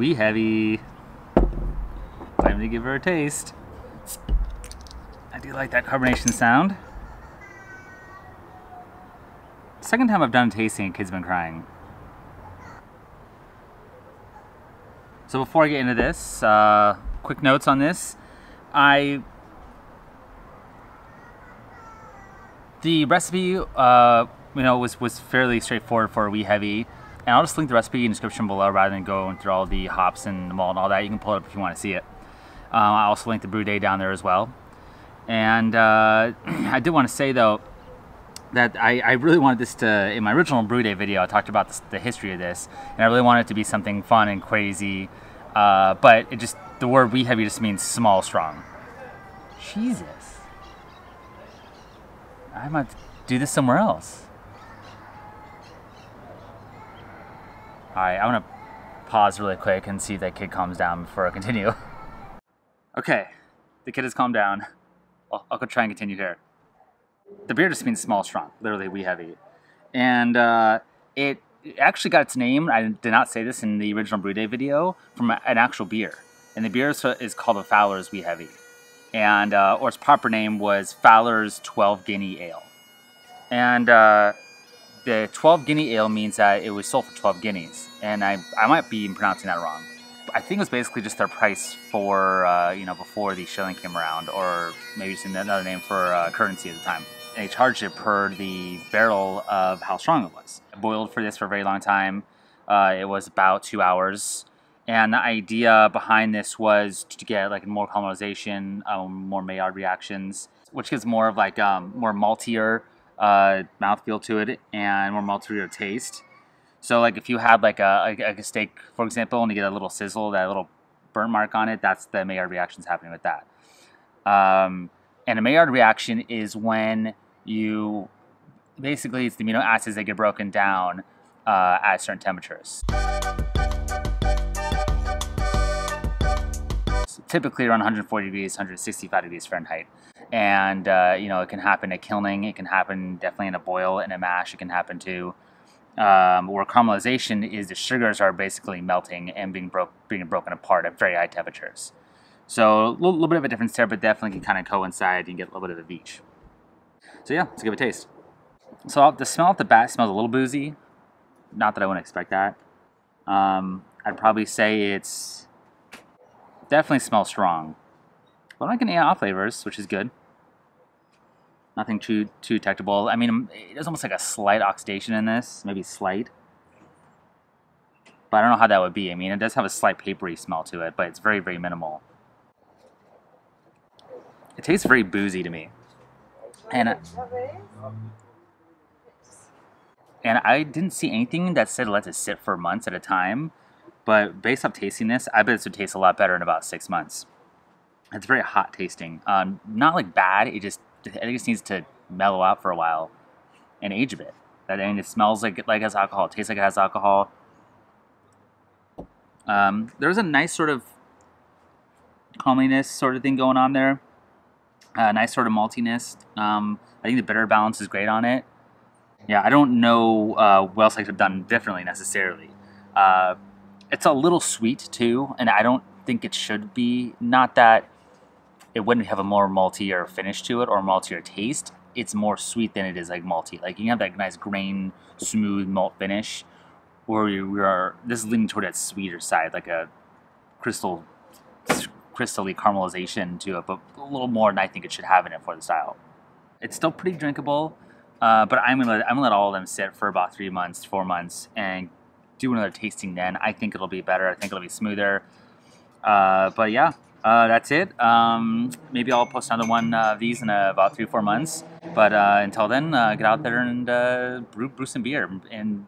We Heavy. Time to give her a taste. I do like that carbonation sound. Second time I've done a tasting and kids have been crying. So before I get into this, quick notes on this. The recipe, was fairly straightforward for We Heavy, and I'll just link the recipe in the description below rather than going through all the hops and the malt and all that. You can pull it up if you want to see it. I also link the brew day down there as well. And I did want to say though that I really wanted this to, in my original brew day video, I talked about the history of this, and I really wanted it to be something fun and crazy. But the word We Heavy just means small, strong. Jesus. I might do this somewhere else. Alright, I'm gonna pause really quick and see if that kid calms down before I continue. Okay, the kid has calmed down. I'll go try and continue here. The beer just means small, strong, literally We Heavy. And it actually got its name, I did not say this in the original Brew Day video, from an actual beer. And the beer is called the Fowler's We Heavy. And, or its proper name was Fowler's 12 Guinea Ale. And the 12 Guinea Ale means that it was sold for 12 guineas. And I might be pronouncing that wrong. I think it was basically just their price for, before the shilling came around, or maybe just another name for currency at the time. And they charged it per the barrel of how strong it was. I boiled for this for a very long time. It was about 2 hours. And the idea behind this was to get like more caramelization, more Maillard reactions, which gives more of like more maltier mouthfeel to it and more maltier taste. So like if you had like a steak, for example, and you get a little sizzle, that little burnt mark on it, that's the Maillard reactions happening with that. And a Maillard reaction is when you, basically it's the amino acids that get broken down at certain temperatures. So typically around 140 degrees, 165 degrees Fahrenheit. And it can happen at kilning, it can happen definitely in a boil, in a mash, it can happen too. Where caramelization is the sugars are basically melting and being broken apart at very high temperatures. So a little bit of a difference there, but definitely can kind of coincide and get a little bit of a each. So yeah, let's give it a taste. So the smell off the bat smells a little boozy. Not that I wouldn't expect that. I'd probably say it's definitely smells strong. But I'm not getting any off flavors, which is good. Nothing too detectable. I mean, there's almost like a slight oxidation in this, maybe slight. But I don't know how that would be. I mean, it does have a slight papery smell to it, but it's very, very minimal. It tastes very boozy to me. And I didn't see anything that said let it sit for months at a time. But based off tasting this, I bet this would taste a lot better in about 6 months. It's very hot tasting. Not like bad, I think it just needs to mellow out for a while and age a bit. I mean, it smells like it has alcohol. It tastes like it has alcohol. There's a nice sort of carameliness sort of thing going on there. Nice sort of maltiness. I think the bitter balance is great on it. Yeah, I don't know what else I could have done differently necessarily. It's a little sweet too, and I don't think it should be. Not that it wouldn't have a more maltier finish to it or maltier taste. It's more sweet than it is like malty. Like you can have that nice grain, smooth malt finish, where this is leaning toward that sweeter side, like a crystally caramelization to it, but a little more than I think it should have in it for the style. It's still pretty drinkable, but I'm gonna let all of them sit for about 3 months, 4 months, and do another tasting then. I think it'll be better. I think it'll be smoother. But yeah. That's it. Maybe I'll post another one of these in about 3 or 4 months. But until then, get out there and brew some beer and